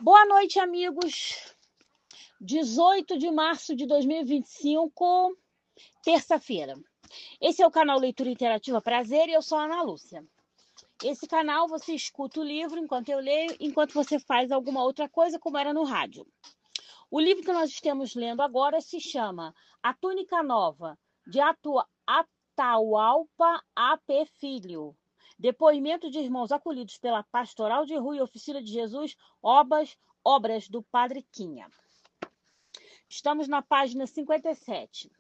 Boa noite, amigos. 18 de março de 2025, terça-feira. Esse é o canal Leitura Interativa Prazer e eu sou a Ana Lúcia. Esse canal você escuta o livro enquanto eu leio, enquanto você faz alguma outra coisa, como era no rádio. O livro que nós estamos lendo agora se chama A Túnica Nova, de Atahualpa AP Filho. Depoimento de irmãos acolhidos pela Pastoral de Rua e Oficina de Jesus, obras do Padre Quinha. Estamos na página 57.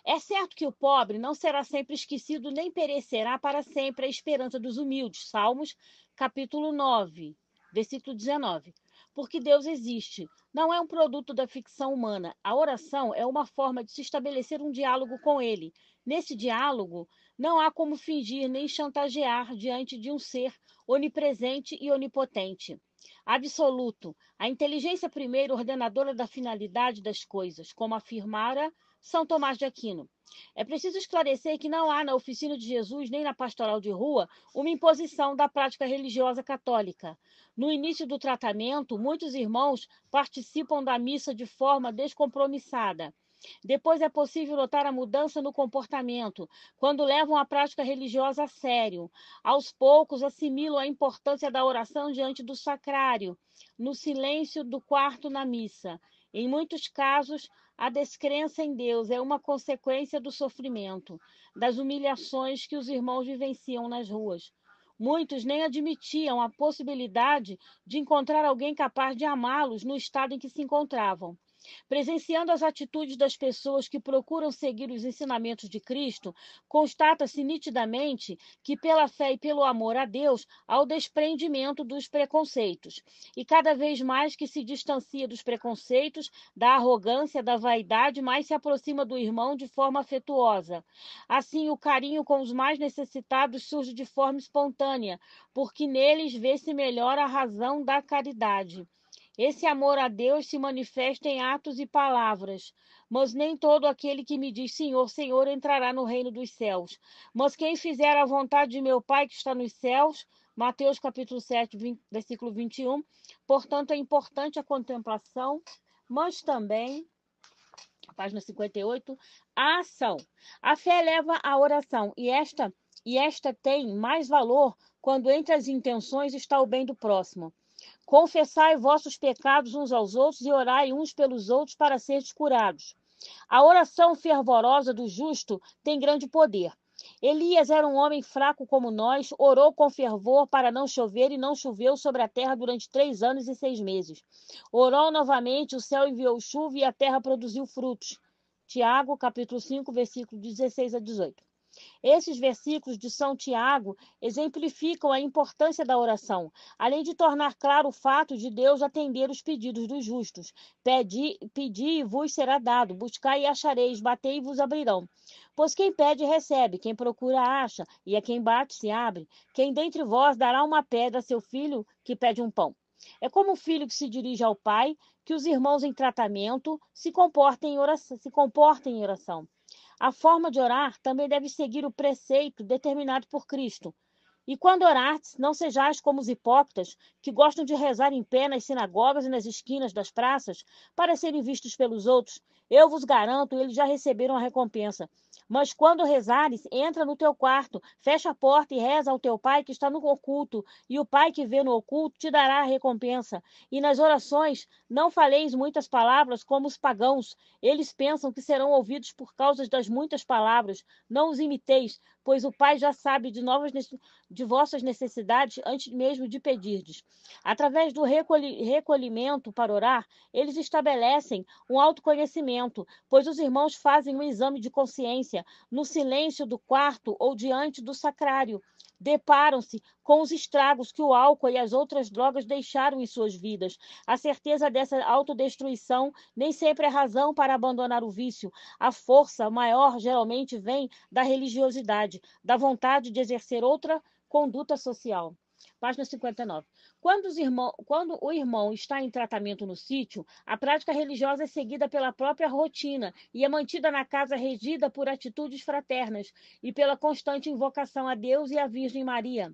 É certo que o pobre não será sempre esquecido, nem perecerá para sempre a esperança dos humildes. Salmos, capítulo 9, versículo 19. Porque Deus existe. Não é um produto da ficção humana. A oração é uma forma de se estabelecer um diálogo com Ele. Nesse diálogo, não há como fingir nem chantagear diante de um ser onipresente e onipotente. Absoluto. A inteligência primeira ordenadora da finalidade das coisas, como afirmara São Tomás de Aquino. É preciso esclarecer que não há na Oficina de Jesus nem na Pastoral de Rua uma imposição da prática religiosa católica. No início do tratamento, muitos irmãos participam da missa de forma descompromissada. Depois é possível notar a mudança no comportamento, quando levam a prática religiosa a sério. Aos poucos, assimilam a importância da oração diante do sacrário, no silêncio do quarto na missa. Em muitos casos, a descrença em Deus é uma consequência do sofrimento, das humilhações que os irmãos vivenciam nas ruas. Muitos nem admitiam a possibilidade de encontrar alguém capaz de amá-los no estado em que se encontravam. Presenciando as atitudes das pessoas que procuram seguir os ensinamentos de Cristo, constata-se nitidamente que, pela fé e pelo amor a Deus, há o desprendimento dos preconceitos. E cada vez mais que se distancia dos preconceitos, da arrogância, da vaidade, mais se aproxima do irmão de forma afetuosa. Assim, o carinho com os mais necessitados surge de forma espontânea, porque neles vê-se melhor a razão da caridade. Esse amor a Deus se manifesta em atos e palavras, mas nem todo aquele que me diz Senhor, Senhor entrará no reino dos céus. Mas quem fizer a vontade de meu Pai que está nos céus, Mateus capítulo 7, versículo 21. Portanto, é importante a contemplação, mas também, página 58, a ação. A fé leva à oração, e esta tem mais valor quando entre as intenções está o bem do próximo. Confessai vossos pecados uns aos outros e orai uns pelos outros para seres curados. A oração fervorosa do justo tem grande poder. Elias era um homem fraco como nós, orou com fervor para não chover e não choveu sobre a terra durante 3 anos e 6 meses. Orou novamente, o céu enviou chuva e a terra produziu frutos. Tiago, capítulo 5, versículo 16 a 18. Esses versículos de São Tiago exemplificam a importância da oração, além de tornar claro o fato de Deus atender os pedidos dos justos. Pedi e vos será dado, buscai e achareis, batei e vos abrirão. Pois quem pede, recebe, quem procura, acha, e a quem bate, se abre. Quem dentre vós dará uma pedra a seu filho que pede um pão? É como o filho que se dirige ao pai, que os irmãos em tratamento se comportem em oração. A forma de orar também deve seguir o preceito determinado por Cristo. E quando orardes, não sejais como os hipócritas, que gostam de rezar em pé nas sinagogas e nas esquinas das praças, para serem vistos pelos outros. Eu vos garanto, eles já receberam a recompensa. Mas quando rezares, entra no teu quarto, fecha a porta e reza ao teu pai que está no oculto, e o pai que vê no oculto te dará a recompensa. E nas orações, não faleis muitas palavras como os pagãos. Eles pensam que serão ouvidos por causa das muitas palavras. Não os imiteis, pois o pai já sabe de vossas necessidades antes mesmo de pedirdes. Através do recolhimento para orar, eles estabelecem um autoconhecimento, pois os irmãos fazem um exame de consciência no silêncio do quarto ou diante do sacrário. Deparam-se com os estragos que o álcool e as outras drogas deixaram em suas vidas. A certeza dessa autodestruição nem sempre é razão para abandonar o vício. A força maior geralmente vem da religiosidade, da vontade de exercer outra conduta social. Página 59. Quando o irmão está em tratamento no sítio, a prática religiosa é seguida pela própria rotina e é mantida na casa regida por atitudes fraternas e pela constante invocação a Deus e à Virgem Maria.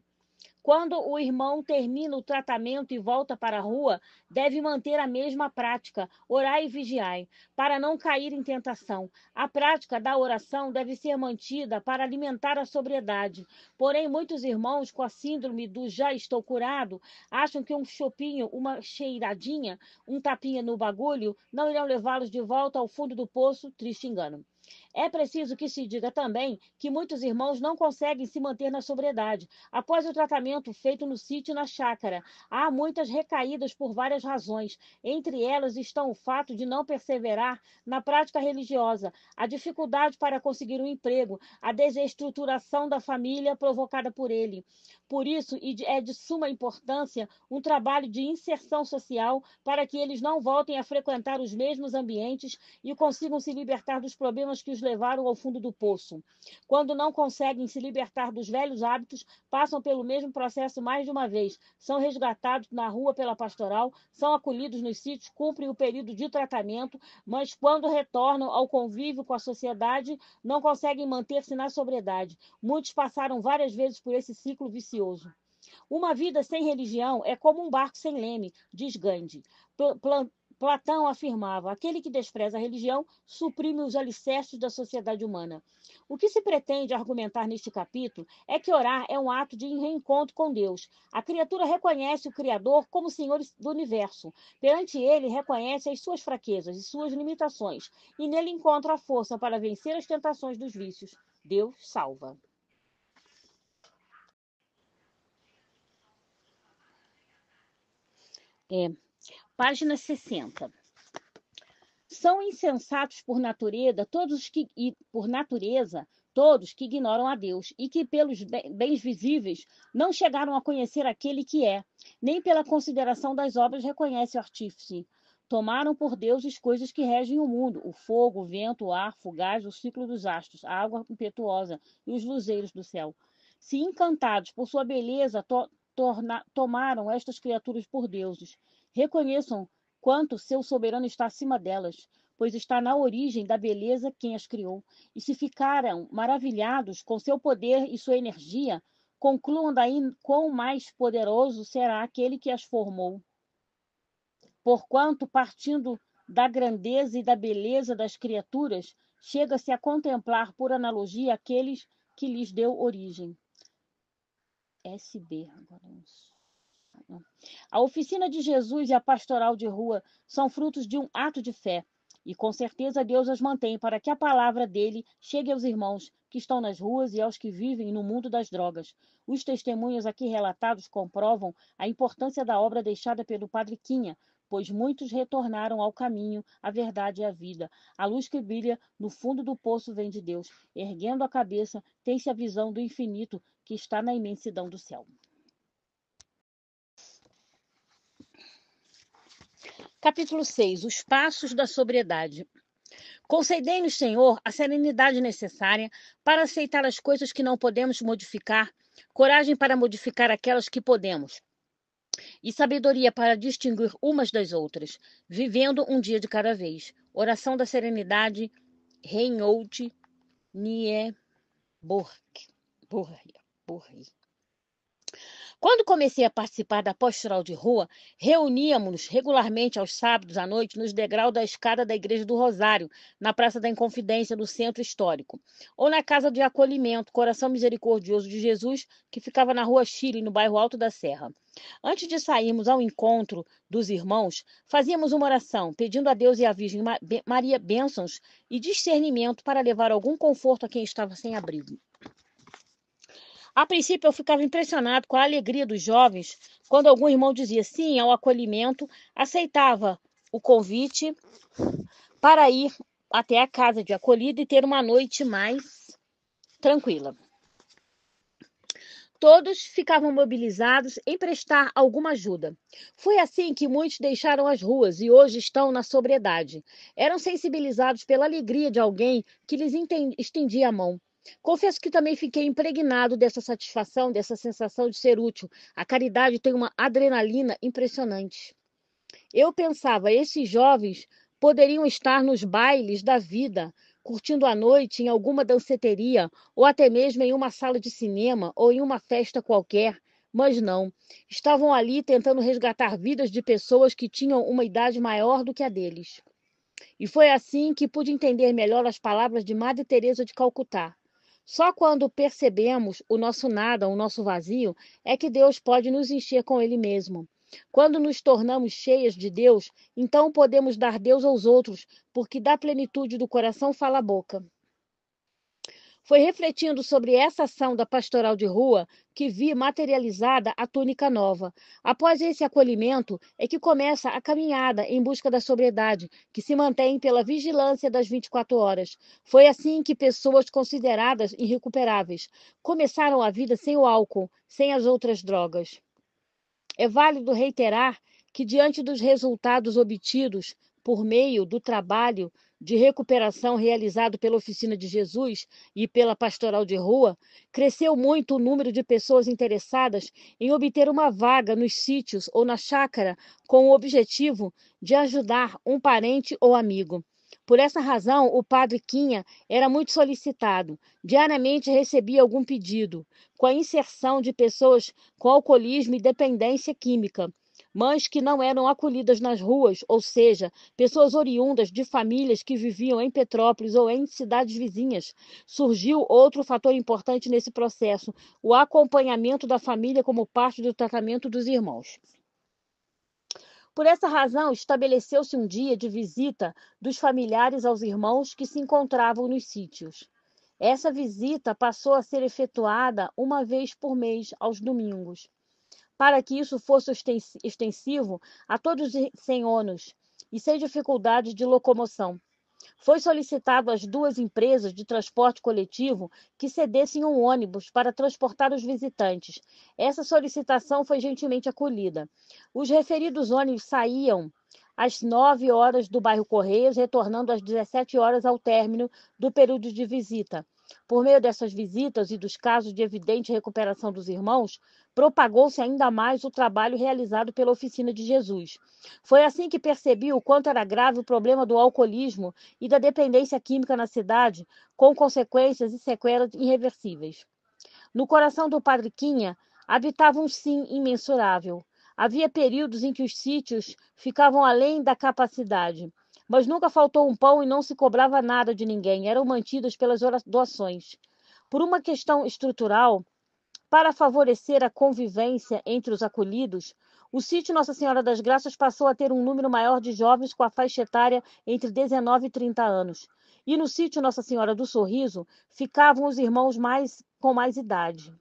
Quando o irmão termina o tratamento e volta para a rua, deve manter a mesma prática, orar e vigiar, para não cair em tentação. A prática da oração deve ser mantida para alimentar a sobriedade. Porém, muitos irmãos com a síndrome do já estou curado acham que um chopinho, uma cheiradinha, um tapinha no bagulho não irão levá-los de volta ao fundo do poço. Triste engano. É preciso que se diga também que muitos irmãos não conseguem se manter na sobriedade. Após o tratamento feito no sítio e na chácara, há muitas recaídas por várias razões. Entre elas estão o fato de não perseverar na prática religiosa, a dificuldade para conseguir um emprego, a desestruturação da família provocada por ele. Por isso, é de suma importância um trabalho de inserção social para que eles não voltem a frequentar os mesmos ambientes e consigam se libertar dos problemas que os levaram ao fundo do poço. Quando não conseguem se libertar dos velhos hábitos, passam pelo mesmo processo mais de uma vez. São resgatados na rua pela pastoral, são acolhidos nos sítios, cumprem o período de tratamento, mas quando retornam ao convívio com a sociedade, não conseguem manter-se na sobriedade. Muitos passaram várias vezes por esse ciclo vicioso. Uma vida sem religião é como um barco sem leme, diz Gandhi. Platão afirmava: aquele que despreza a religião suprime os alicerces da sociedade humana. O que se pretende argumentar neste capítulo é que orar é um ato de reencontro com Deus. A criatura reconhece o Criador como Senhor do universo. Perante ele, reconhece as suas fraquezas e suas limitações, e nele encontra a força para vencer as tentações dos vícios. Deus salva. Página 60. São insensatos por natureza todos que ignoram a Deus e que pelos bens visíveis não chegaram a conhecer aquele que é, nem pela consideração das obras reconhece o artífice. Tomaram por deuses coisas que regem o mundo, o fogo, o vento, o ar, o gás, o ciclo dos astros, a água impetuosa e os luzeiros do céu. Se encantados por sua beleza, tomaram estas criaturas por deuses. Reconheçam quanto seu soberano está acima delas, pois está na origem da beleza quem as criou. E se ficaram maravilhados com seu poder e sua energia, concluam daí quão mais poderoso será aquele que as formou. Porquanto, partindo da grandeza e da beleza das criaturas, chega-se a contemplar por analogia aqueles que lhes deu origem. SB, agora não. A oficina de Jesus e a pastoral de rua são frutos de um ato de fé, e com certeza Deus as mantém para que a palavra dele chegue aos irmãos que estão nas ruas e aos que vivem no mundo das drogas. Os testemunhos aqui relatados comprovam a importância da obra deixada pelo Padre Quinha, pois muitos retornaram ao caminho, à verdade e à vida. A luz que brilha no fundo do poço vem de Deus. Erguendo a cabeça, tem-se a visão do infinito que está na imensidão do céu. Capítulo 6. Os passos da sobriedade. Concedei-nos, Senhor, a serenidade necessária para aceitar as coisas que não podemos modificar, coragem para modificar aquelas que podemos, e sabedoria para distinguir umas das outras, vivendo um dia de cada vez. Oração da serenidade, Reinhold Niebuhr. Quando comecei a participar da pastoral de rua, reuníamos-nos regularmente aos sábados à noite nos degraus da escada da Igreja do Rosário, na Praça da Inconfidência, no Centro Histórico, ou na Casa de Acolhimento Coração Misericordioso de Jesus, que ficava na Rua Chile, no bairro Alto da Serra. Antes de sairmos ao encontro dos irmãos, fazíamos uma oração, pedindo a Deus e à Virgem Maria bênçãos e discernimento para levar algum conforto a quem estava sem abrigo. A princípio, eu ficava impressionado com a alegria dos jovens quando algum irmão dizia sim ao acolhimento, aceitava o convite para ir até a casa de acolhida e ter uma noite mais tranquila. Todos ficavam mobilizados em prestar alguma ajuda. Foi assim que muitos deixaram as ruas e hoje estão na sobriedade. Eram sensibilizados pela alegria de alguém que lhes estendia a mão. Confesso que também fiquei impregnado dessa satisfação, dessa sensação de ser útil. A caridade tem uma adrenalina impressionante. Eu pensava, esses jovens poderiam estar nos bailes da vida, curtindo a noite em alguma danceteria, ou até mesmo em uma sala de cinema, ou em uma festa qualquer, Mas não. Estavam ali tentando resgatar vidas de pessoas que tinham uma idade maior do que a deles. E foi assim que pude entender melhor as palavras de Madre Teresa de Calcutá. Só quando percebemos o nosso nada, o nosso vazio, é que Deus pode nos encher com Ele mesmo. Quando nos tornamos cheias de Deus, então podemos dar Deus aos outros, porque da plenitude do coração fala a boca. Foi refletindo sobre essa ação da pastoral de rua que vi materializada a túnica nova. Após esse acolhimento, é que começa a caminhada em busca da sobriedade, que se mantém pela vigilância das 24 horas. Foi assim que pessoas consideradas irrecuperáveis começaram a vida sem o álcool, sem as outras drogas. É válido reiterar que, diante dos resultados obtidos por meio do trabalho de recuperação realizado pela Oficina de Jesus e pela Pastoral de Rua, cresceu muito o número de pessoas interessadas em obter uma vaga nos sítios ou na chácara com o objetivo de ajudar um parente ou amigo. Por essa razão, o padre Quinha era muito solicitado. Diariamente recebia algum pedido, com a inserção de pessoas com alcoolismo e dependência química, mães que não eram acolhidas nas ruas, ou seja, pessoas oriundas de famílias que viviam em Petrópolis ou em cidades vizinhas. Surgiu outro fator importante nesse processo, o acompanhamento da família como parte do tratamento dos irmãos. Por essa razão, estabeleceu-se um dia de visita dos familiares aos irmãos que se encontravam nos sítios. Essa visita passou a ser efetuada uma vez por mês, aos domingos, para que isso fosse extensivo a todos sem ônus e sem dificuldades de locomoção. Foi solicitado às duas empresas de transporte coletivo que cedessem um ônibus para transportar os visitantes. Essa solicitação foi gentilmente acolhida. Os referidos ônibus saíam às 9 horas do bairro Correios, retornando às 17 horas ao término do período de visita. Por meio dessas visitas e dos casos de evidente recuperação dos irmãos, propagou-se ainda mais o trabalho realizado pela Oficina de Jesus. Foi assim que percebi o quanto era grave o problema do alcoolismo e da dependência química na cidade, com consequências e sequelas irreversíveis. No coração do padre Quinha habitava um sim imensurável. Havia períodos em que os sítios ficavam além da capacidade, mas nunca faltou um pão e não se cobrava nada de ninguém, eram mantidas pelas doações. Por uma questão estrutural, para favorecer a convivência entre os acolhidos, o sítio Nossa Senhora das Graças passou a ter um número maior de jovens com a faixa etária entre 19 e 30 anos. E no sítio Nossa Senhora do Sorriso ficavam os irmãos com mais idade.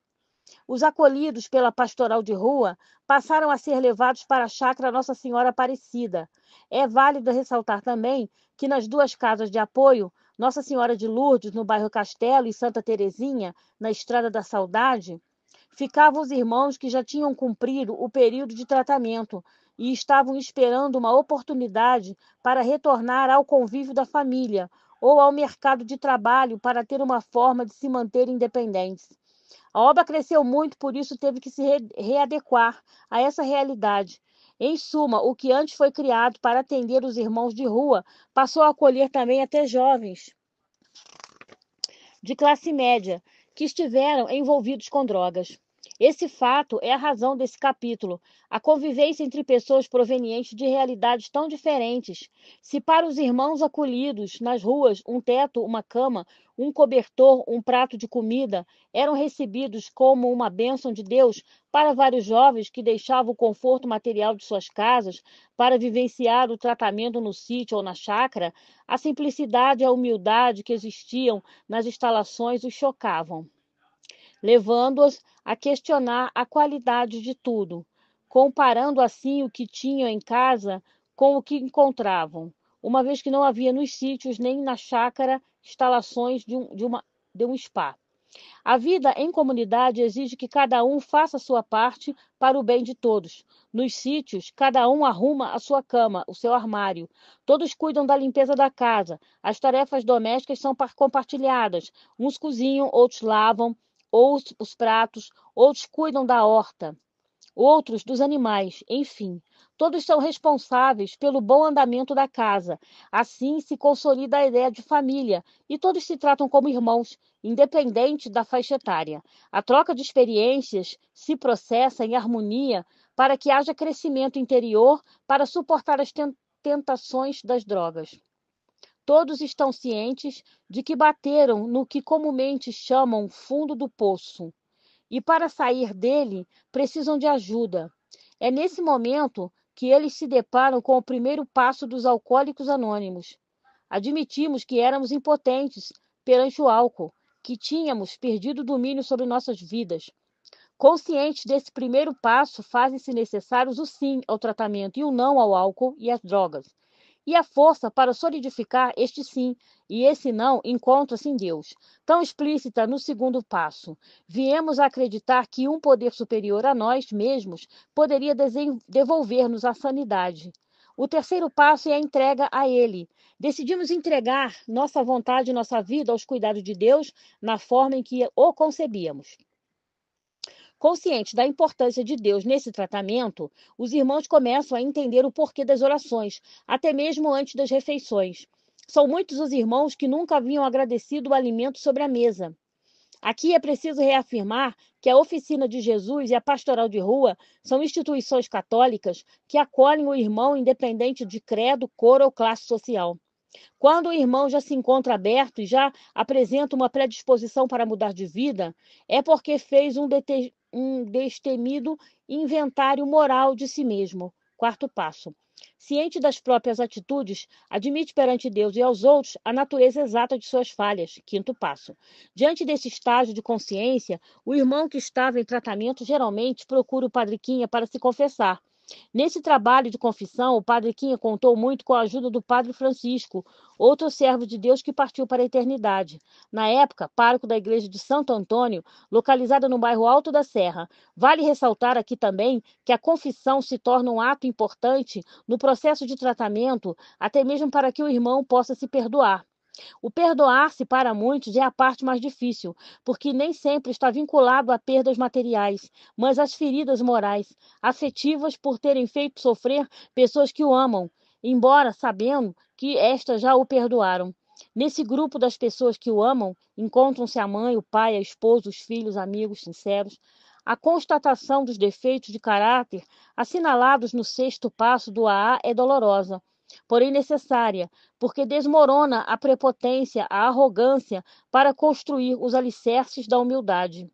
Os acolhidos pela pastoral de rua passaram a ser levados para a chácara Nossa Senhora Aparecida. É válido ressaltar também que nas duas casas de apoio, Nossa Senhora de Lourdes, no bairro Castelo, e Santa Terezinha, na Estrada da Saudade, ficavam os irmãos que já tinham cumprido o período de tratamento e estavam esperando uma oportunidade para retornar ao convívio da família ou ao mercado de trabalho para ter uma forma de se manter independentes. A obra cresceu muito, por isso teve que se readequar a essa realidade. Em suma, o que antes foi criado para atender os irmãos de rua passou a acolher também até jovens de classe média que estiveram envolvidos com drogas. Esse fato é a razão desse capítulo, a convivência entre pessoas provenientes de realidades tão diferentes. Se para os irmãos acolhidos nas ruas um teto, uma cama, um cobertor, um prato de comida eram recebidos como uma bênção de Deus, para vários jovens que deixavam o conforto material de suas casas para vivenciar o tratamento no sítio ou na chácara, a simplicidade e a humildade que existiam nas instalações os chocavam, levando-os a questionar a qualidade de tudo, comparando assim o que tinham em casa com o que encontravam, uma vez que não havia nos sítios nem na chácara instalações de um spa. A vida em comunidade exige que cada um faça a sua parte para o bem de todos. Nos sítios, cada um arruma a sua cama, o seu armário. Todos cuidam da limpeza da casa. As tarefas domésticas são compartilhadas. Uns cozinham, outros lavam, os pratos, outros cuidam da horta. outros dos animais, enfim. Todos são responsáveis pelo bom andamento da casa. Assim se consolida a ideia de família e todos se tratam como irmãos, independente da faixa etária. A troca de experiências se processa em harmonia para que haja crescimento interior para suportar as tentações das drogas. Todos estão cientes de que bateram no que comumente chamam fundo do poço e para sair dele precisam de ajuda. É nesse momento que eles se deparam com o primeiro passo dos alcoólicos anônimos. Admitimos que éramos impotentes perante o álcool, que tínhamos perdido o domínio sobre nossas vidas. Conscientes desse primeiro passo, fazem-se necessários o sim ao tratamento e o não ao álcool e às drogas. E a força para solidificar este sim e esse não encontra-se em Deus, tão explícita no segundo passo. Viemos a acreditar que um poder superior a nós mesmos poderia devolver-nos a sanidade. O terceiro passo é a entrega a Ele. Decidimos entregar nossa vontade e nossa vida aos cuidados de Deus na forma em que o concebíamos. Conscientes da importância de Deus nesse tratamento, os irmãos começam a entender o porquê das orações, até mesmo antes das refeições. São muitos os irmãos que nunca haviam agradecido o alimento sobre a mesa. Aqui é preciso reafirmar que a Oficina de Jesus e a Pastoral de Rua são instituições católicas que acolhem o irmão independente de credo, cor ou classe social. Quando o irmão já se encontra aberto e já apresenta uma predisposição para mudar de vida, é porque fez um destemido inventário moral de si mesmo. Quarto passo. Ciente das próprias atitudes, admite perante Deus e aos outros a natureza exata de suas falhas. Quinto passo. Diante desse estágio de consciência, o irmão que estava em tratamento geralmente procura o Padre Quinha para se confessar. Nesse trabalho de confissão, o Padre Quinha contou muito com a ajuda do Padre Francisco, outro servo de Deus que partiu para a eternidade. Na época, pároco da igreja de Santo Antônio, localizada no bairro Alto da Serra. Vale ressaltar aqui também que a confissão se torna um ato importante no processo de tratamento, até mesmo para que o irmão possa se perdoar. O perdoar-se para muitos é a parte mais difícil, porque nem sempre está vinculado a perdas materiais, mas às feridas morais, afetivas por terem feito sofrer pessoas que o amam, embora sabendo que estas já o perdoaram. Nesse grupo das pessoas que o amam, encontram-se a mãe, o pai, a esposa, os filhos, amigos sinceros. A constatação dos defeitos de caráter assinalados no sexto passo do AA é dolorosa, porém necessária, porque desmorona a prepotência, a arrogância para construir os alicerces da humildade.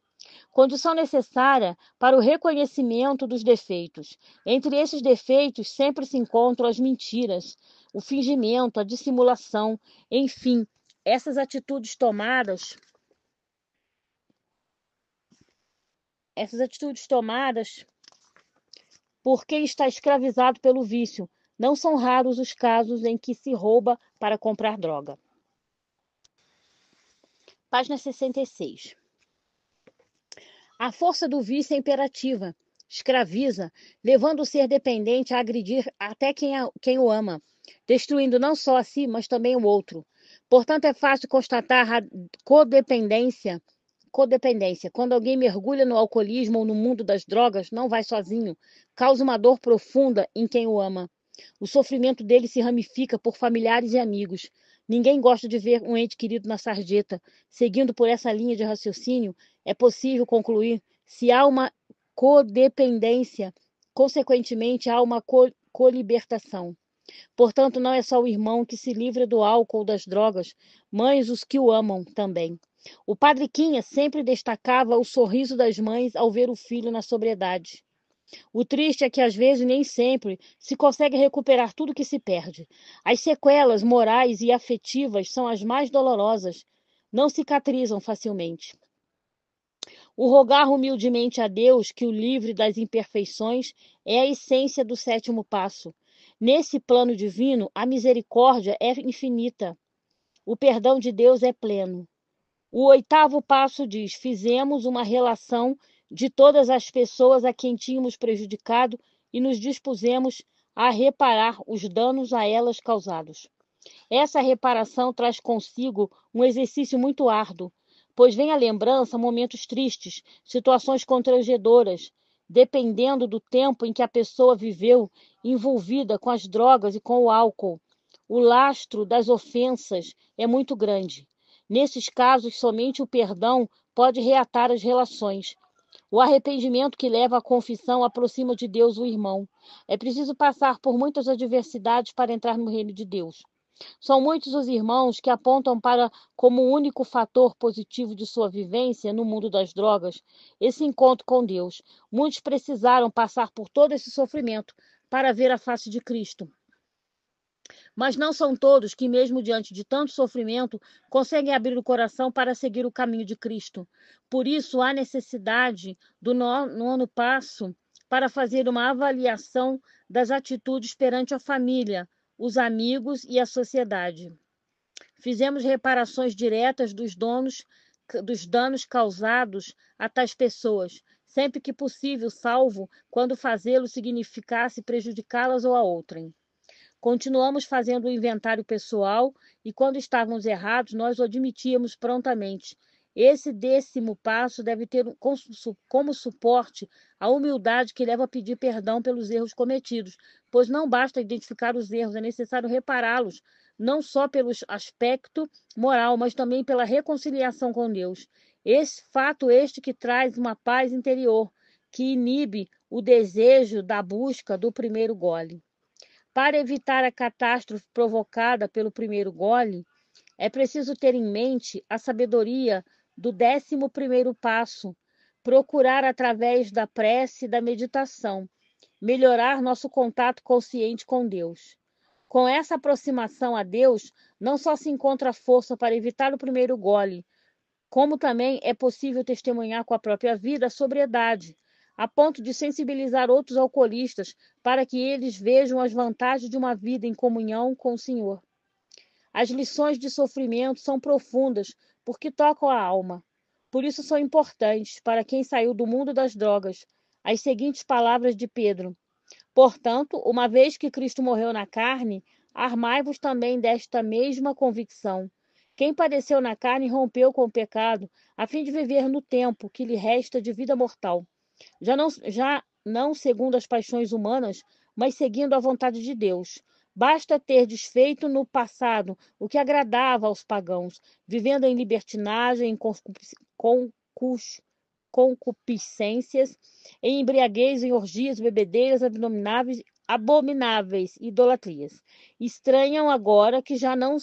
Condição necessária para o reconhecimento dos defeitos. Entre esses defeitos sempre se encontram as mentiras, o fingimento, a dissimulação, enfim, essas atitudes tomadas por quem está escravizado pelo vício. Não são raros os casos em que se rouba para comprar droga. Página 66. A força do vício é imperativa, escraviza, levando o ser dependente a agredir até quem o ama, destruindo não só a si, mas também o outro. Portanto, é fácil constatar a codependência. Quando alguém mergulha no alcoolismo ou no mundo das drogas, não vai sozinho, causa uma dor profunda em quem o ama. O sofrimento dele se ramifica por familiares e amigos. Ninguém gosta de ver um ente querido na sarjeta. Seguindo por essa linha de raciocínio, é possível concluir: se há uma codependência, consequentemente há uma colibertação. Portanto, não é só o irmão que se livra do álcool ou das drogas, mas os que o amam também. O Padre Quinha sempre destacava o sorriso das mães ao ver o filho na sobriedade. O triste é que, às vezes, nem sempre se consegue recuperar tudo que se perde. As sequelas morais e afetivas são as mais dolorosas, não cicatrizam facilmente. O rogar humildemente a Deus que o livre das imperfeições é a essência do sétimo passo. Nesse plano divino, a misericórdia é infinita. O perdão de Deus é pleno. O oitavo passo diz: fizemos uma relação de todas as pessoas a quem tínhamos prejudicado e nos dispusemos a reparar os danos a elas causados. Essa reparação traz consigo um exercício muito árduo, pois vem à lembrança momentos tristes, situações constrangedoras, dependendo do tempo em que a pessoa viveu envolvida com as drogas e com o álcool. O lastro das ofensas é muito grande. Nesses casos, somente o perdão pode reatar as relações. O arrependimento que leva à confissão aproxima de Deus o irmão. É preciso passar por muitas adversidades para entrar no reino de Deus. São muitos os irmãos que apontam para como o único fator positivo de sua vivência no mundo das drogas esse encontro com Deus. Muitos precisaram passar por todo esse sofrimento para ver a face de Cristo. Mas não são todos que, mesmo diante de tanto sofrimento, conseguem abrir o coração para seguir o caminho de Cristo. Por isso, há necessidade do nono passo para fazer uma avaliação das atitudes perante a família, os amigos e a sociedade. Fizemos reparações diretas dos danos causados a tais pessoas, sempre que possível, salvo quando fazê-lo significasse prejudicá-las ou a outrem. Continuamos fazendo o inventário pessoal e, quando estávamos errados, nós o admitíamos prontamente. Esse 10º passo deve ter como suporte a humildade que leva a pedir perdão pelos erros cometidos, pois não basta identificar os erros, é necessário repará-los, não só pelo aspecto moral, mas também pela reconciliação com Deus. Fato este que traz uma paz interior, que inibe o desejo da busca do primeiro gole. Para evitar a catástrofe provocada pelo primeiro gole, é preciso ter em mente a sabedoria do 11º passo, procurar através da prece e da meditação, melhorar nosso contato consciente com Deus. Com essa aproximação a Deus, não só se encontra força para evitar o primeiro gole, como também é possível testemunhar com a própria vida a sobriedade, a ponto de sensibilizar outros alcoolistas para que eles vejam as vantagens de uma vida em comunhão com o Senhor. As lições de sofrimento são profundas porque tocam a alma. Por isso são importantes para quem saiu do mundo das drogas as seguintes palavras de Pedro: portanto, uma vez que Cristo morreu na carne, armai-vos também desta mesma convicção. Quem padeceu na carne rompeu com o pecado, a fim de viver no tempo que lhe resta de vida mortal. Já não segundo as paixões humanas, mas seguindo a vontade de Deus. Basta ter desfeito no passado o que agradava aos pagãos, vivendo em libertinagem, em concupiscências, em embriaguez, em orgias, bebedeiras, abomináveis idolatrias. Estranham agora que já não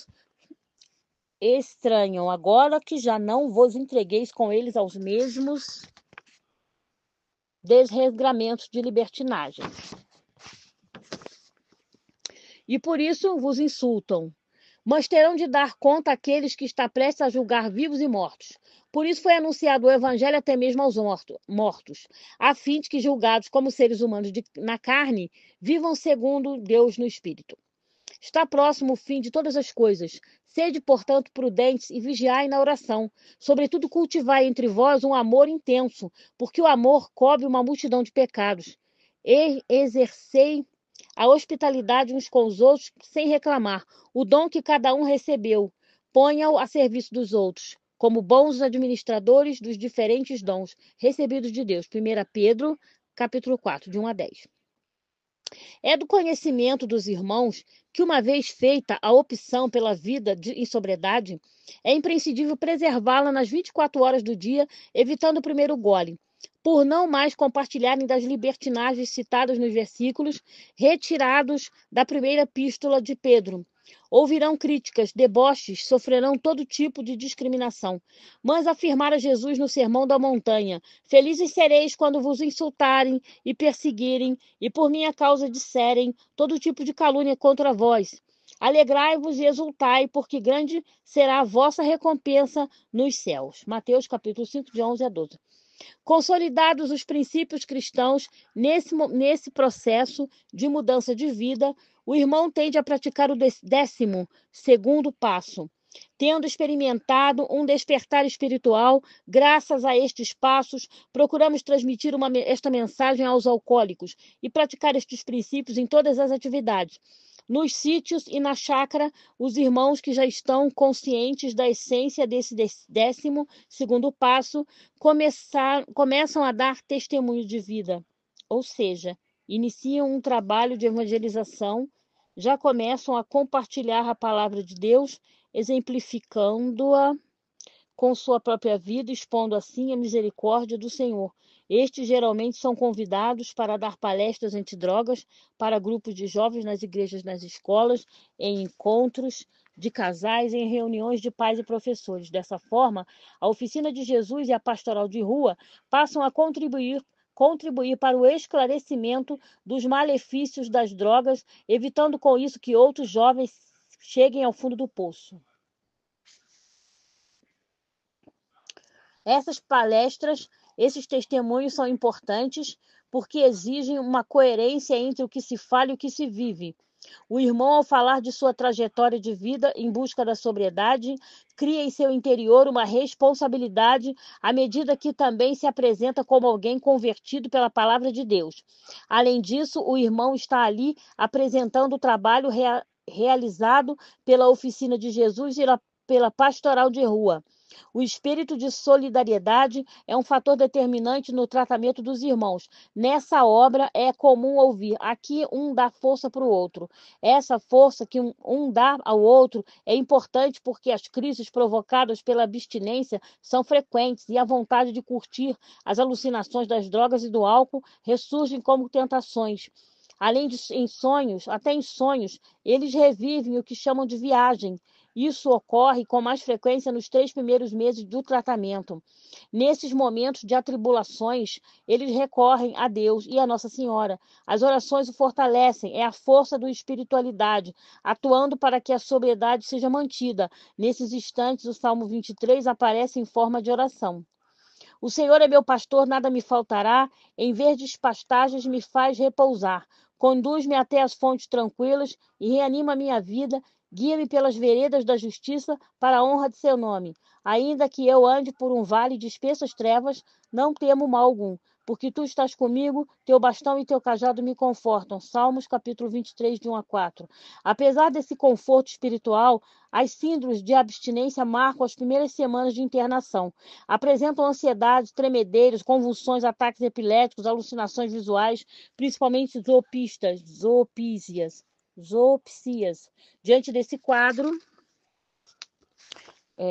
vos entregueis com eles aos mesmos desregramentos de libertinagem. E por isso vos insultam. Mas terão de dar conta àqueles que está prestes a julgar vivos e mortos. Por isso foi anunciado o evangelho até mesmo aos mortos, a fim de que, julgados como seres humanos na carne, vivam segundo Deus no espírito. Está próximo o fim de todas as coisas. Sede, portanto, prudentes e vigiai na oração. Sobretudo, cultivai entre vós um amor intenso, porque o amor cobre uma multidão de pecados. E exercei a hospitalidade uns com os outros sem reclamar. O dom que cada um recebeu, ponha-o a serviço dos outros, como bons administradores dos diferentes dons recebidos de Deus. 1 Pedro, capítulo 4, de 1 a 10. É do conhecimento dos irmãos que, uma vez feita a opção pela vida em sobriedade, é imprescindível preservá-la nas 24 horas do dia, evitando o primeiro gole, por não mais compartilharem das libertinagens citadas nos versículos retirados da primeira epístola de Pedro. Ouvirão críticas, deboches, sofrerão todo tipo de discriminação. Mas afirmara Jesus no Sermão da Montanha: felizes sereis quando vos insultarem e perseguirem, e por minha causa disserem todo tipo de calúnia contra vós. Alegrai-vos e exultai, porque grande será a vossa recompensa nos céus. Mateus capítulo 5, de 11 a 12. Consolidados os princípios cristãos nesse processo de mudança de vida, o irmão tende a praticar o 12º passo. Tendo experimentado um despertar espiritual, graças a estes passos, procuramos transmitir esta mensagem aos alcoólicos e praticar estes princípios em todas as atividades. Nos sítios e na chácara, os irmãos que já estão conscientes da essência desse 12º passo começam a dar testemunho de vida. ou seja, iniciam um trabalho de evangelização, já começam a compartilhar a palavra de Deus, exemplificando-a com sua própria vida, expondo assim a misericórdia do Senhor. Estes geralmente são convidados para dar palestras antidrogas para grupos de jovens nas igrejas, nas escolas, em encontros de casais, em reuniões de pais e professores. Dessa forma, a Oficina de Jesus e a Pastoral de Rua passam a contribuir para o esclarecimento dos malefícios das drogas, evitando com isso que outros jovens cheguem ao fundo do poço. Essas palestras, esses testemunhos são importantes porque exigem uma coerência entre o que se fala e o que se vive. O irmão, ao falar de sua trajetória de vida em busca da sobriedade, cria em seu interior uma responsabilidade à medida que também se apresenta como alguém convertido pela palavra de Deus. Além disso, o irmão está ali apresentando o trabalho realizado pela Oficina de Jesus e pela Pastoral de Rua. O espírito de solidariedade é um fator determinante no tratamento dos irmãos. Nessa obra é comum ouvir: aqui um dá força para o outro. Essa força que um dá ao outro é importante porque as crises provocadas pela abstinência são frequentes e a vontade de curtir as alucinações das drogas e do álcool ressurgem como tentações. Além de em sonhos, até em sonhos, eles revivem o que chamam de viagem. Isso ocorre com mais frequência nos 3 primeiros meses do tratamento. Nesses momentos de atribulações, eles recorrem a Deus e a Nossa Senhora. As orações o fortalecem, é a força da espiritualidade, atuando para que a sobriedade seja mantida. Nesses instantes, o Salmo 23 aparece em forma de oração. O Senhor é meu pastor, nada me faltará. Em verdes pastagens me faz repousar. Conduz-me até as fontes tranquilas e reanima a minha vida. Guia-me pelas veredas da justiça para a honra de seu nome. Ainda que eu ande por um vale de espessas trevas, não temo mal algum, porque tu estás comigo, teu bastão e teu cajado me confortam. Salmos capítulo 23, de 1 a 4. Apesar desse conforto espiritual, as síndromes de abstinência marcam as primeiras semanas de internação. Apresentam ansiedade, tremedeiros, convulsões, ataques epiléticos, alucinações visuais, principalmente zoopsias. Diante desse quadro,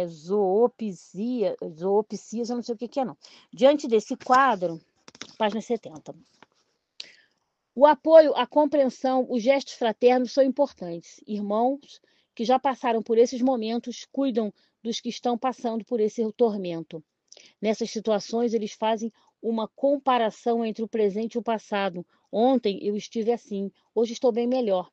zoopsias, eu não sei o que é não. Diante desse quadro, página 70. O apoio, a compreensão, os gestos fraternos são importantes. Irmãos que já passaram por esses momentos cuidam dos que estão passando por esse tormento. Nessas situações, eles fazem uma comparação entre o presente e o passado. Ontem eu estive assim, hoje estou bem melhor.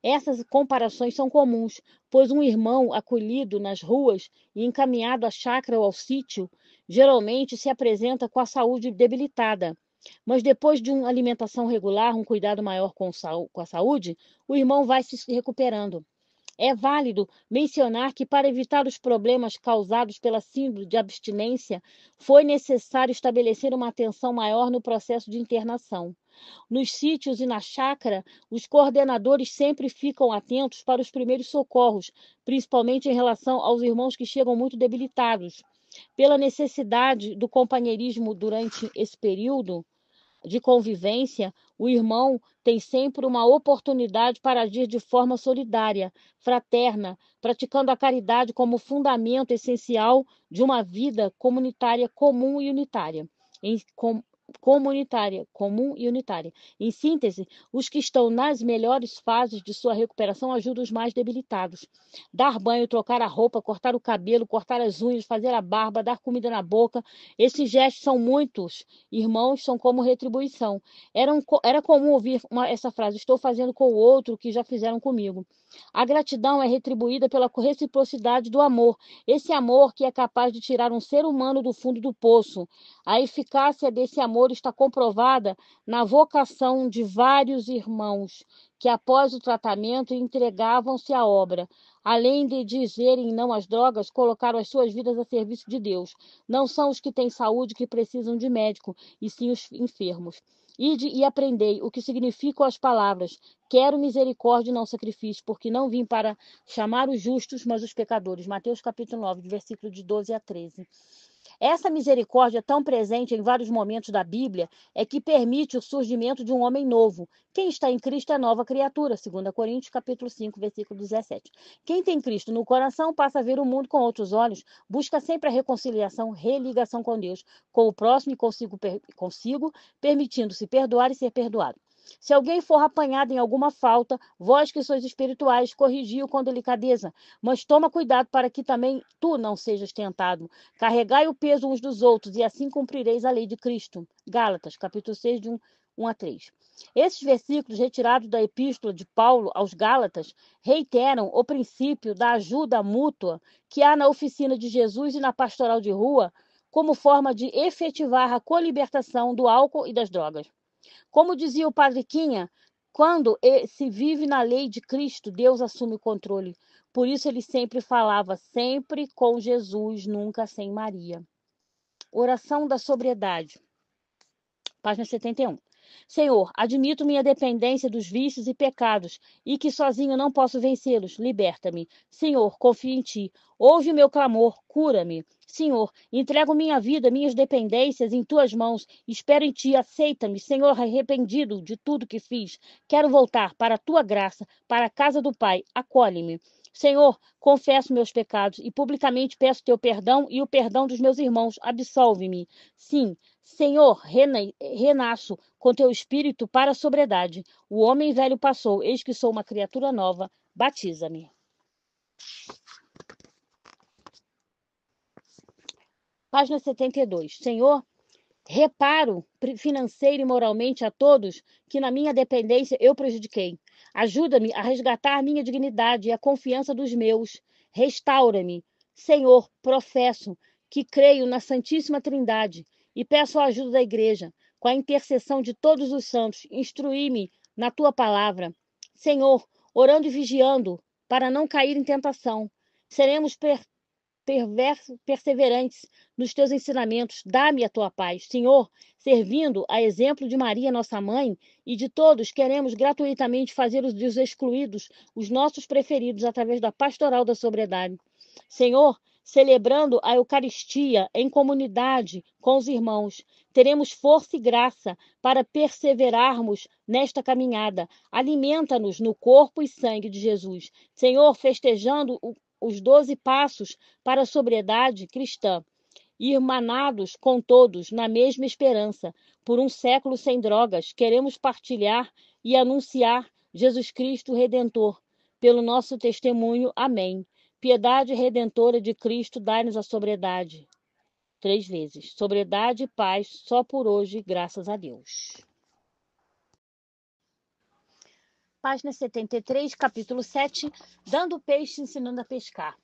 Essas comparações são comuns, pois um irmão acolhido nas ruas e encaminhado à chácara ou ao sítio, geralmente se apresenta com a saúde debilitada. Mas depois de uma alimentação regular, um cuidado maior com a saúde, o irmão vai se recuperando. É válido mencionar que, para evitar os problemas causados pela síndrome de abstinência, foi necessário estabelecer uma atenção maior no processo de internação. Nos sítios e na chácara, os coordenadores sempre ficam atentos para os primeiros socorros, principalmente em relação aos irmãos que chegam muito debilitados. Pela necessidade do companheirismo durante esse período de convivência, o irmão tem sempre uma oportunidade para agir de forma solidária, fraterna, praticando a caridade como fundamento essencial de uma vida comunitária comum e unitária. Comum e unitária. Em síntese, os que estão nas melhores fases de sua recuperação ajudam os mais debilitados. Dar banho, trocar a roupa, cortar o cabelo, cortar as unhas, fazer a barba, dar comida na boca. Esses gestos são muitos. Irmãos são como retribuição. Era comum ouvir essa frase: estou fazendo com o outro o que já fizeram comigo. A gratidão é retribuída pela reciprocidade do amor. Esse amor que é capaz de tirar um ser humano do fundo do poço. A eficácia desse amor está comprovada na vocação de vários irmãos que, após o tratamento, entregavam-se à obra. Além de dizerem não às drogas, colocaram as suas vidas a serviço de Deus. Não são os que têm saúde que precisam de médico, e sim os enfermos. Ide e aprendei o que significam as palavras: quero misericórdia e não sacrifício, porque não vim para chamar os justos, mas os pecadores. Mateus capítulo 9, versículo de 12 a 13. Essa misericórdia tão presente em vários momentos da Bíblia é que permite o surgimento de um homem novo. Quem está em Cristo é nova criatura, 2 Coríntios capítulo 5, versículo 17. Quem tem Cristo no coração passa a ver o mundo com outros olhos, busca sempre a reconciliação, religação com Deus, com o próximo e consigo, permitindo-se perdoar e ser perdoado. Se alguém for apanhado em alguma falta, vós que sois espirituais, corrigi-o com delicadeza, mas toma cuidado para que também tu não sejas tentado. Carregai o peso uns dos outros, e assim cumprireis a lei de Cristo. Gálatas, capítulo 6, de 1 a 3. Esses versículos retirados da epístola de Paulo aos Gálatas reiteram o princípio da ajuda mútua que há na oficina de Jesus e na pastoral de rua, como forma de efetivar a colibertação do álcool e das drogas. Como dizia o Padre Quinha, quando se vive na lei de Cristo, Deus assume o controle. Por isso ele sempre falava, sempre com Jesus, nunca sem Maria. Oração da sobriedade. Página 71. Senhor, admito minha dependência dos vícios e pecados e que sozinho não posso vencê-los. Liberta-me. Senhor, confio em ti. Ouve o meu clamor, cura-me. Senhor, entrego minha vida, minhas dependências em tuas mãos. Espero em ti, aceita-me. Senhor, arrependido de tudo que fiz. Quero voltar para a tua graça, para a casa do Pai. Acolhe-me. Senhor, confesso meus pecados e publicamente peço teu perdão e o perdão dos meus irmãos. Absolve-me. Sim, Senhor, renasço com teu espírito para a sobriedade. O homem velho passou, eis que sou uma criatura nova. Batiza-me. Página 72. Senhor, reparo financeiro e moralmente a todos que na minha dependência eu prejudiquei. Ajuda-me a resgatar minha dignidade e a confiança dos meus. Restaura-me. Senhor, professo que creio na Santíssima Trindade e peço a ajuda da Igreja, com a intercessão de todos os santos. Instrui-me na tua palavra. Senhor, orando e vigiando para não cair em tentação. Seremos perseverantes nos teus ensinamentos, dá-me a tua paz. Senhor, servindo a exemplo de Maria, nossa mãe, e de todos, queremos gratuitamente fazer dos excluídos os nossos preferidos através da pastoral da sobriedade. Senhor, celebrando a Eucaristia em comunidade com os irmãos, teremos força e graça para perseverarmos nesta caminhada. Alimenta-nos no corpo e sangue de Jesus. Senhor, festejando os 12 passos para a sobriedade cristã, irmanados com todos na mesma esperança, por um século sem drogas, queremos partilhar e anunciar Jesus Cristo Redentor, pelo nosso testemunho. Amém. Piedade redentora de Cristo, dai-nos a sobriedade. 3 vezes. Sobriedade e paz, só por hoje, graças a Deus. Página 73, capítulo 7, dando peixe, ensinando a pescar.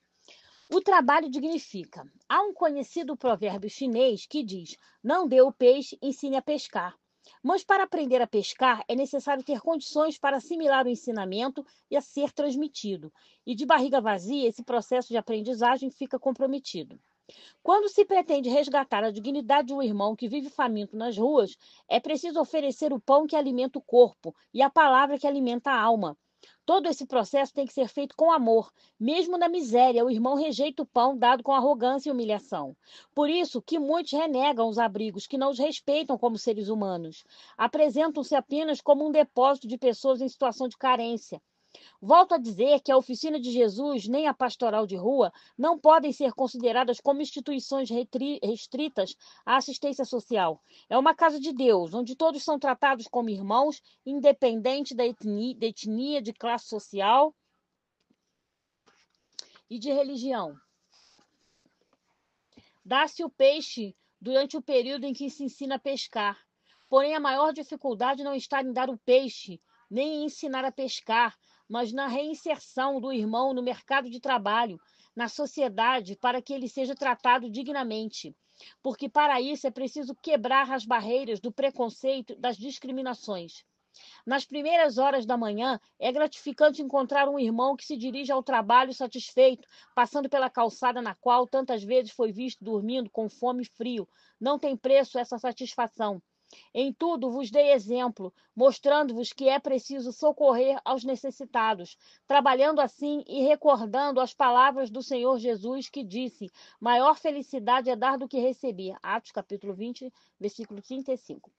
O trabalho dignifica. Há um conhecido provérbio chinês que diz: não dê o peixe, ensine a pescar. Mas para aprender a pescar é necessário ter condições para assimilar o ensinamento e a ser transmitido. E de barriga vazia, esse processo de aprendizagem fica comprometido. Quando se pretende resgatar a dignidade de um irmão que vive faminto nas ruas, é preciso oferecer o pão que alimenta o corpo e a palavra que alimenta a alma. Todo esse processo tem que ser feito com amor. Mesmo na miséria, o irmão rejeita o pão dado com arrogância e humilhação. Por isso que muitos renegam os abrigos, que não os respeitam como seres humanos. Apresentam-se apenas como um depósito de pessoas em situação de carência. Volto a dizer que a Oficina de Jesus nem a Pastoral de Rua não podem ser consideradas como instituições restritas à assistência social. É uma casa de Deus, onde todos são tratados como irmãos, independente da etnia, de classe social e de religião. Dá-se o peixe durante o período em que se ensina a pescar. Porém, a maior dificuldade não está em dar o peixe, nem em ensinar a pescar, mas na reinserção do irmão no mercado de trabalho, na sociedade, para que ele seja tratado dignamente. Porque para isso é preciso quebrar as barreiras do preconceito, das discriminações. Nas primeiras horas da manhã, é gratificante encontrar um irmão que se dirige ao trabalho satisfeito, passando pela calçada na qual tantas vezes foi visto dormindo com fome e frio. Não tem preço essa satisfação. Em tudo vos dei exemplo, mostrando-vos que é preciso socorrer aos necessitados, trabalhando assim e recordando as palavras do Senhor Jesus, que disse: maior felicidade é dar do que receber. Atos capítulo 20, versículo 35.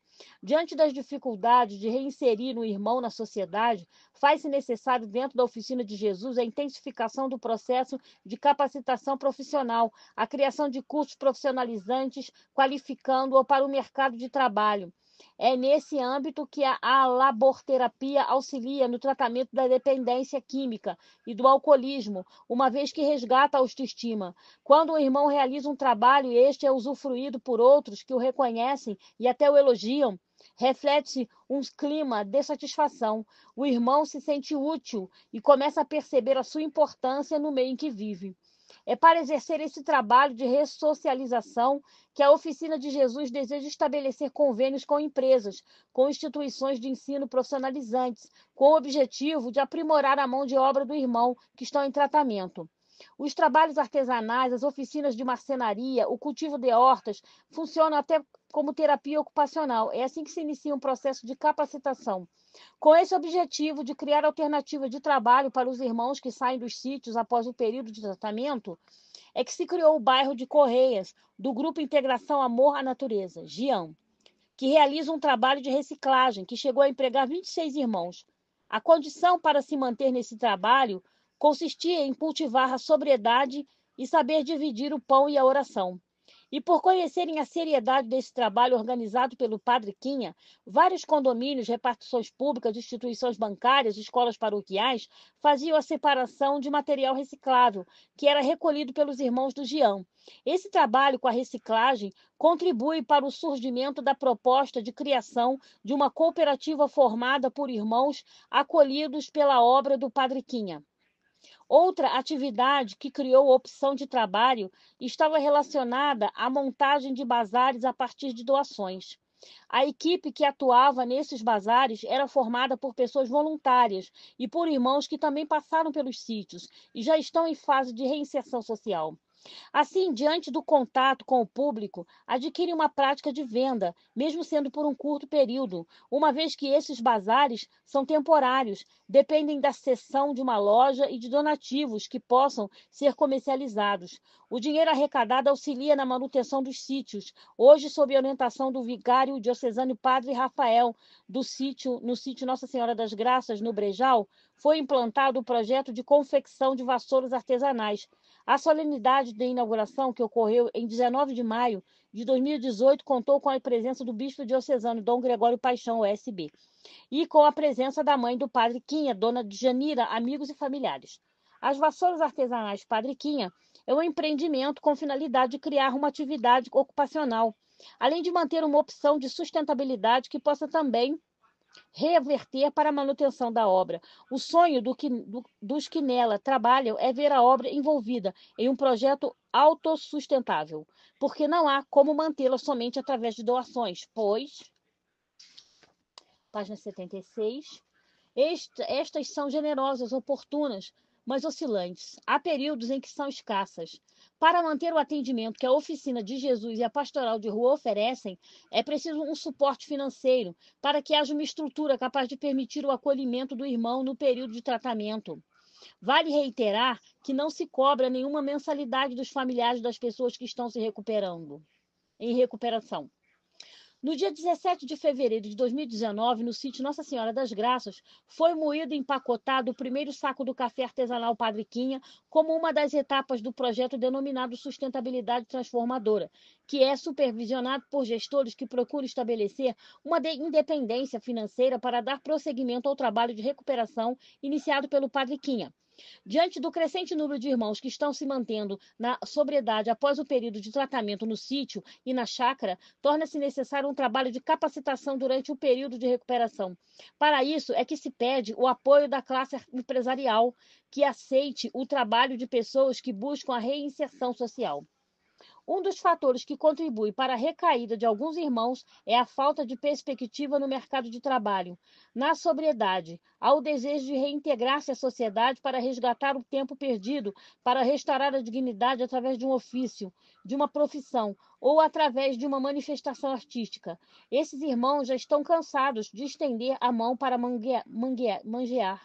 Diante das dificuldades de reinserir um irmão na sociedade, faz-se necessário, dentro da oficina de Jesus, a intensificação do processo de capacitação profissional, a criação de cursos profissionalizantes, qualificando-o para o mercado de trabalho. É nesse âmbito que a laborterapia auxilia no tratamento da dependência química e do alcoolismo, uma vez que resgata a autoestima. Quando um irmão realiza um trabalho e este é usufruído por outros que o reconhecem e até o elogiam, reflete-se um clima de satisfação. O irmão se sente útil e começa a perceber a sua importância no meio em que vive. É para exercer esse trabalho de ressocialização que a Oficina de Jesus deseja estabelecer convênios com empresas, com instituições de ensino profissionalizantes, com o objetivo de aprimorar a mão de obra do irmão que estão em tratamento. Os trabalhos artesanais, as oficinas de marcenaria, o cultivo de hortas, funcionam até como terapia ocupacional. É assim que se inicia um processo de capacitação. Com esse objetivo de criar alternativas de trabalho para os irmãos que saem dos sítios após o período de tratamento, é que se criou o bairro de Correias, do Grupo Integração Amor à Natureza, GIAM, que realiza um trabalho de reciclagem que chegou a empregar 26 irmãos. A condição para se manter nesse trabalho consistia em cultivar a sobriedade e saber dividir o pão e a oração. E por conhecerem a seriedade desse trabalho organizado pelo Padre Quinha, vários condomínios, repartições públicas, instituições bancárias, escolas paroquiais faziam a separação de material reciclável, que era recolhido pelos irmãos do Giam. Esse trabalho com a reciclagem contribui para o surgimento da proposta de criação de uma cooperativa formada por irmãos acolhidos pela obra do Padre Quinha. Outra atividade que criou opção de trabalho estava relacionada à montagem de bazares a partir de doações. A equipe que atuava nesses bazares era formada por pessoas voluntárias e por irmãos que também passaram pelos sítios e já estão em fase de reinserção social. Assim, diante do contato com o público, adquire uma prática de venda, mesmo sendo por um curto período, uma vez que esses bazares são temporários, dependem da cessão de uma loja e de donativos que possam ser comercializados. O dinheiro arrecadado auxilia na manutenção dos sítios, hoje sob a orientação do vigário diocesano Padre Rafael, no sítio Nossa Senhora das Graças, no Brejal, foi implantado o projeto de confecção de vassouras artesanais. A solenidade de inauguração, que ocorreu em 19 de maio de 2018, contou com a presença do bispo diocesano Dom Gregório Paixão, OSB, e com a presença da mãe do Padre Quinha, Dona Janira, amigos e familiares. As vassouras artesanais Padre Quinha é um empreendimento com finalidade de criar uma atividade ocupacional, além de manter uma opção de sustentabilidade que possa também reverter para a manutenção da obra. O sonho dos que nela trabalham é ver a obra envolvida em um projeto autossustentável, porque não há como mantê-la somente através de doações, pois, página 76, estas são generosas, oportunas, mas oscilantes. Há períodos em que são escassas. Para manter o atendimento que a Oficina de Jesus e a Pastoral de Rua oferecem, é preciso um suporte financeiro para que haja uma estrutura capaz de permitir o acolhimento do irmão no período de tratamento. Vale reiterar que não se cobra nenhuma mensalidade dos familiares das pessoas que estão se recuperando, em recuperação. No dia 17 de fevereiro de 2019, no sítio Nossa Senhora das Graças, foi moído e empacotado o primeiro saco do café artesanal Padre Quinha, como uma das etapas do projeto denominado Sustentabilidade Transformadora, que é supervisionado por gestores que procuram estabelecer uma independência financeira para dar prosseguimento ao trabalho de recuperação iniciado pelo Padre Quinha. Diante do crescente número de irmãos que estão se mantendo na sobriedade após o período de tratamento no sítio e na chácara, torna-se necessário um trabalho de capacitação durante o período de recuperação. Para isso é que se pede o apoio da classe empresarial que aceite o trabalho de pessoas que buscam a reinserção social. Um dos fatores que contribui para a recaída de alguns irmãos é a falta de perspectiva no mercado de trabalho. Na sobriedade, há o desejo de reintegrar-se à sociedade para resgatar o tempo perdido, para restaurar a dignidade através de um ofício, de uma profissão ou através de uma manifestação artística. Esses irmãos já estão cansados de estender a mão para manguear.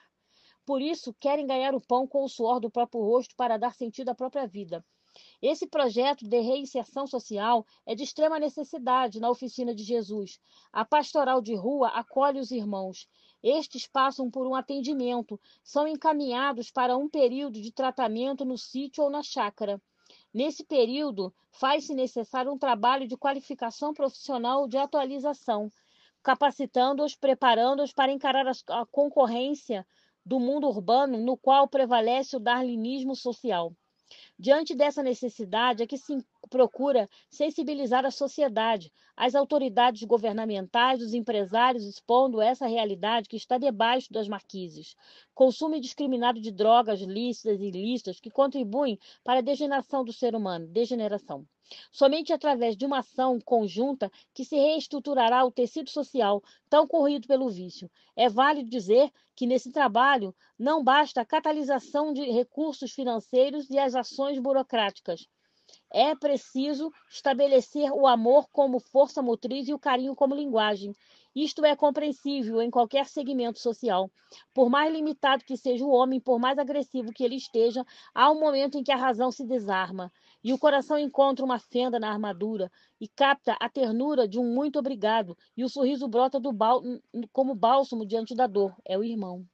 Por isso, querem ganhar o pão com o suor do próprio rosto para dar sentido à própria vida. Esse projeto de reinserção social é de extrema necessidade na oficina de Jesus. A pastoral de rua acolhe os irmãos. Estes passam por um atendimento, são encaminhados para um período de tratamento no sítio ou na chácara. Nesse período, faz-se necessário um trabalho de qualificação profissional de atualização, capacitando-os, preparando-os para encarar a concorrência do mundo urbano no qual prevalece o darwinismo social. Diante dessa necessidade é que se procura sensibilizar a sociedade, as autoridades governamentais, os empresários, expondo essa realidade que está debaixo das marquises. Consumo indiscriminado de drogas lícitas e ilícitas que contribuem para a degeneração do ser humano, degeneração. Somente através de uma ação conjunta que se reestruturará o tecido social tão corroído pelo vício. É válido dizer que nesse trabalho não basta a catalisação de recursos financeiros e as ações burocráticas. É preciso estabelecer o amor como força motriz e o carinho como linguagem. Isto é compreensível em qualquer segmento social. Por mais limitado que seja o homem, por mais agressivo que ele esteja, há um momento em que a razão se desarma e o coração encontra uma fenda na armadura e capta a ternura de um muito obrigado e o sorriso brota como bálsamo diante da dor. É o irmão.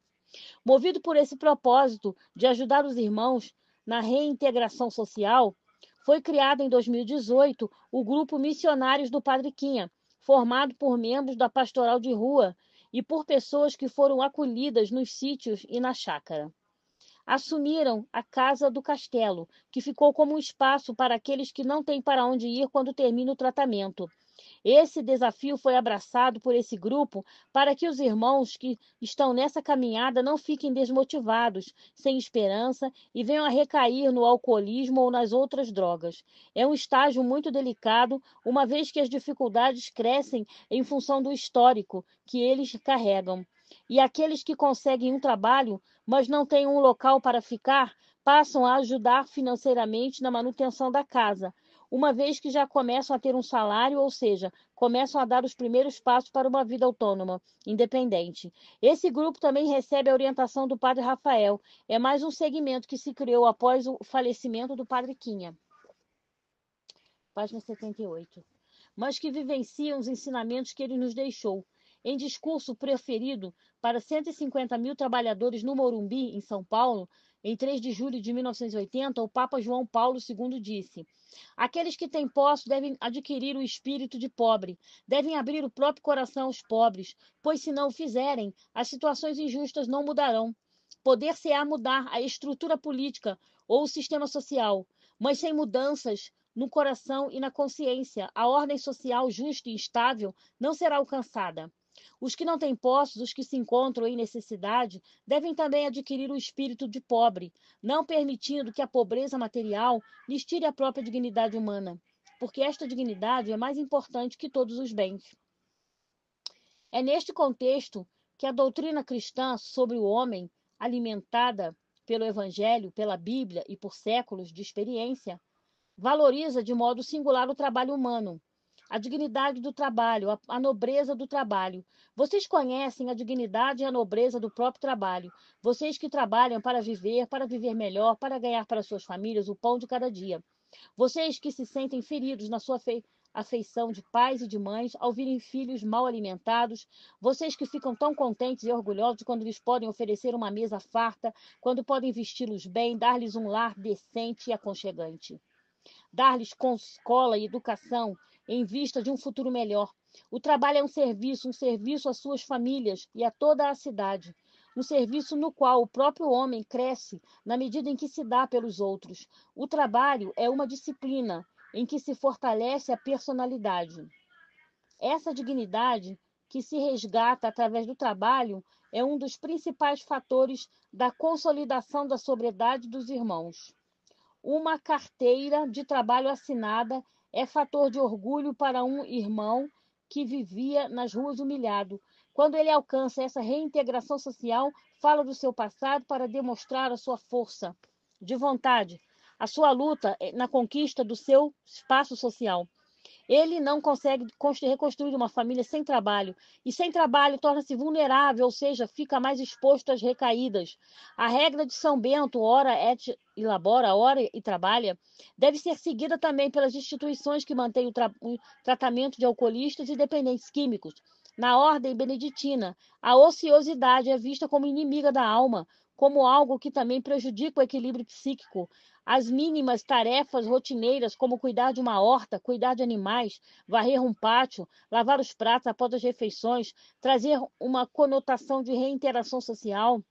Movido por esse propósito de ajudar os irmãos na reintegração social, foi criado em 2018 o Grupo Missionários do Padre Quinha, formado por membros da Pastoral de Rua e por pessoas que foram acolhidas nos sítios e na chácara. Assumiram a Casa do Castelo, que ficou como um espaço para aqueles que não têm para onde ir quando termina o tratamento. Esse desafio foi abraçado por esse grupo para que os irmãos que estão nessa caminhada não fiquem desmotivados, sem esperança e venham a recair no alcoolismo ou nas outras drogas. É um estágio muito delicado, uma vez que as dificuldades crescem em função do histórico que eles carregam. E aqueles que conseguem um trabalho, mas não têm um local para ficar, passam a ajudar financeiramente na manutenção da casa, uma vez que já começam a ter um salário, ou seja, começam a dar os primeiros passos para uma vida autônoma, independente. Esse grupo também recebe a orientação do Padre Rafael. É mais um segmento que se criou após o falecimento do Padre Quinha. Página 78. Mas que vivenciam os ensinamentos que ele nos deixou. Em discurso proferido para 150 mil trabalhadores no Morumbi, em São Paulo, em 3 de julho de 1980, o Papa João Paulo II disse: aqueles que têm posse devem adquirir o espírito de pobre, devem abrir o próprio coração aos pobres, pois se não o fizerem, as situações injustas não mudarão. Poder-se-á mudar a estrutura política ou o sistema social, mas sem mudanças no coração e na consciência, a ordem social justa e estável não será alcançada. Os que não têm posses, os que se encontram em necessidade, devem também adquirir o espírito de pobre, não permitindo que a pobreza material lhes tire a própria dignidade humana, porque esta dignidade é mais importante que todos os bens. É neste contexto que a doutrina cristã sobre o homem, alimentada pelo Evangelho, pela Bíblia e por séculos de experiência, valoriza de modo singular o trabalho humano, a dignidade do trabalho, a nobreza do trabalho. Vocês conhecem a dignidade e a nobreza do próprio trabalho. Vocês que trabalham para viver melhor, para ganhar para suas famílias o pão de cada dia. Vocês que se sentem feridos na sua afeição de pais e de mães ao virem filhos mal alimentados. Vocês que ficam tão contentes e orgulhosos quando lhes podem oferecer uma mesa farta, quando podem vesti-los bem, dar-lhes um lar decente e aconchegante. Dar-lhes escola e educação em vista de um futuro melhor. O trabalho é um serviço às suas famílias e a toda a cidade. Um serviço no qual o próprio homem cresce na medida em que se dá pelos outros. O trabalho é uma disciplina em que se fortalece a personalidade. Essa dignidade que se resgata através do trabalho é um dos principais fatores da consolidação da sobriedade dos irmãos. uma carteira de trabalho assinada é fator de orgulho para um irmão que vivia nas ruas humilhado. Quando ele alcança essa reintegração social, fala do seu passado para demonstrar a sua força de vontade, a sua luta na conquista do seu espaço social. Ele não consegue reconstruir uma família sem trabalho. E sem trabalho torna-se vulnerável, ou seja, fica mais exposto às recaídas. A regra de São Bento, ora et labora, ora e trabalha, deve ser seguida também pelas instituições que mantêm o tratamento de alcoolistas e dependentes químicos. Na ordem beneditina, a ociosidade é vista como inimiga da alma, como algo que também prejudica o equilíbrio psíquico. As mínimas tarefas rotineiras, como cuidar de uma horta, cuidar de animais, varrer um pátio, lavar os pratos após as refeições, trazer uma conotação de reinteração social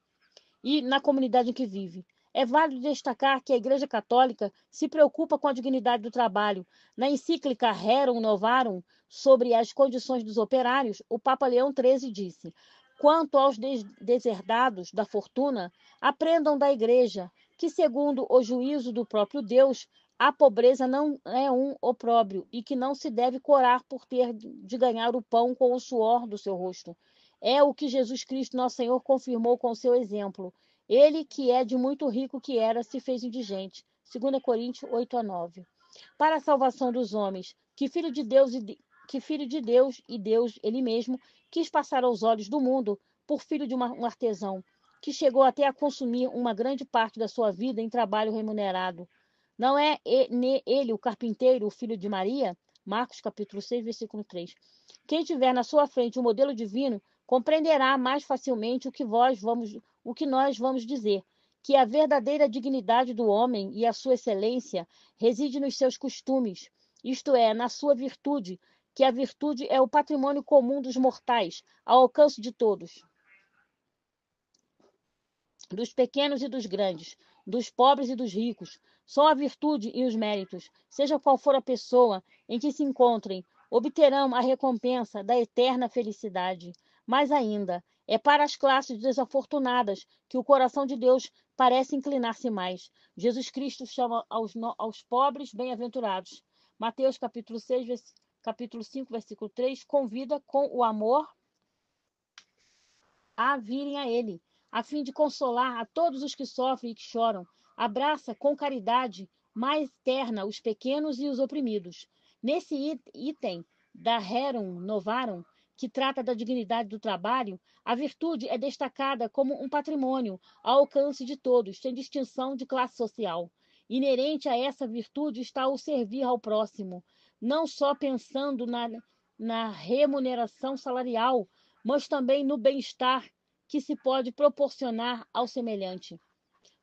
e na comunidade em que vive. É válido destacar que a Igreja Católica se preocupa com a dignidade do trabalho. Na encíclica Rerum Novarum, sobre as condições dos operários, o Papa Leão XIII disse: quanto aos deserdados da fortuna, aprendam da Igreja que, segundo o juízo do próprio Deus, a pobreza não é um opróbrio e que não se deve corar por ter de ganhar o pão com o suor do seu rosto. É o que Jesus Cristo, nosso Senhor, confirmou com o seu exemplo. Ele, que é de muito rico que era, se fez indigente. 2 Coríntios 8-9. Para a salvação dos homens, que filho de Deus e Deus, ele mesmo, quis passar aos olhos do mundo por filho de um artesão, que chegou até a consumir uma grande parte da sua vida em trabalho remunerado. Não é ele, o carpinteiro, o filho de Maria? Marcos capítulo 6, versículo 3. Quem tiver na sua frente um modelo divino, compreenderá mais facilmente o que nós vamos dizer, que a verdadeira dignidade do homem e a sua excelência reside nos seus costumes, isto é, na sua virtude, que a virtude é o patrimônio comum dos mortais, ao alcance de todos, dos pequenos e dos grandes, dos pobres e dos ricos. Só a virtude e os méritos, seja qual for a pessoa em que se encontrem, obterão a recompensa da eterna felicidade. Mais ainda, é para as classes desafortunadas que o coração de Deus parece inclinar-se mais. Jesus Cristo chama aos pobres bem-aventurados. Mateus capítulo 6, capítulo 5, versículo 3, convida com o amor a virem a ele, a fim de consolar a todos os que sofrem e que choram. Abraça com caridade mais terna os pequenos e os oprimidos. Nesse item da Rerum Novarum, que trata da dignidade do trabalho, a virtude é destacada como um patrimônio ao alcance de todos, sem distinção de classe social. Inerente a essa virtude está o servir ao próximo, não só pensando na remuneração salarial, mas também no bem-estar que se pode proporcionar ao semelhante.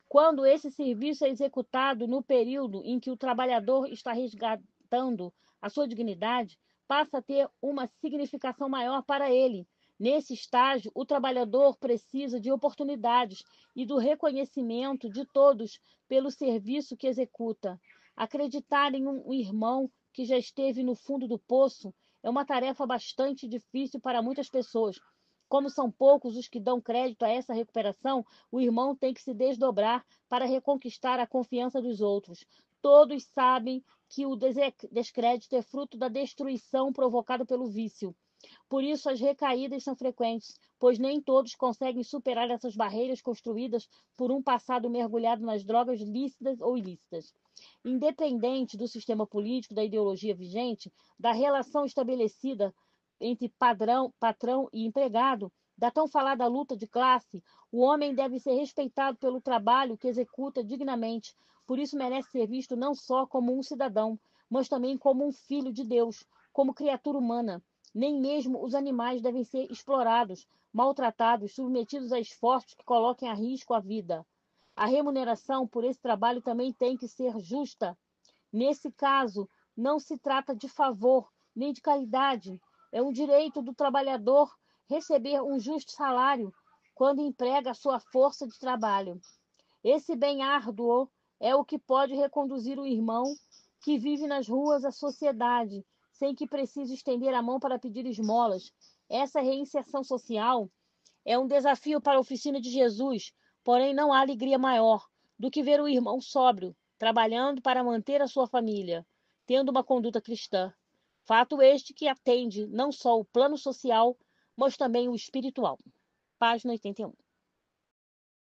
Quando esse serviço é executado no período em que o trabalhador está resgatando a sua dignidade, passa a ter uma significação maior para ele. Nesse estágio, o trabalhador precisa de oportunidades e do reconhecimento de todos pelo serviço que executa. Acreditar em um irmão que já esteve no fundo do poço é uma tarefa bastante difícil para muitas pessoas. Como são poucos os que dão crédito a essa recuperação, o irmão tem que se desdobrar para reconquistar a confiança dos outros. Todos sabem que o descrédito é fruto da destruição provocada pelo vício. Por isso, as recaídas são frequentes, pois nem todos conseguem superar essas barreiras construídas por um passado mergulhado nas drogas lícitas ou ilícitas. Independente do sistema político, da ideologia vigente, da relação estabelecida entre patrão e empregado, da tão falada luta de classe, o homem deve ser respeitado pelo trabalho que executa dignamente. Por isso merece ser visto não só como um cidadão, mas também como um filho de Deus, como criatura humana. Nem mesmo os animais devem ser explorados, maltratados, submetidos a esforços que coloquem a risco a vida. A remuneração por esse trabalho também tem que ser justa. Nesse caso, não se trata de favor, nem de caridade. É um direito do trabalhador receber um justo salário quando emprega a sua força de trabalho. Esse bem árduo é o que pode reconduzir o irmão que vive nas ruas à sociedade, sem que precise estender a mão para pedir esmolas. Essa reinserção social é um desafio para a oficina de Jesus, porém não há alegria maior do que ver o irmão sóbrio, trabalhando para manter a sua família, tendo uma conduta cristã. Fato este que atende não só o plano social, mas também o espiritual. Página 81.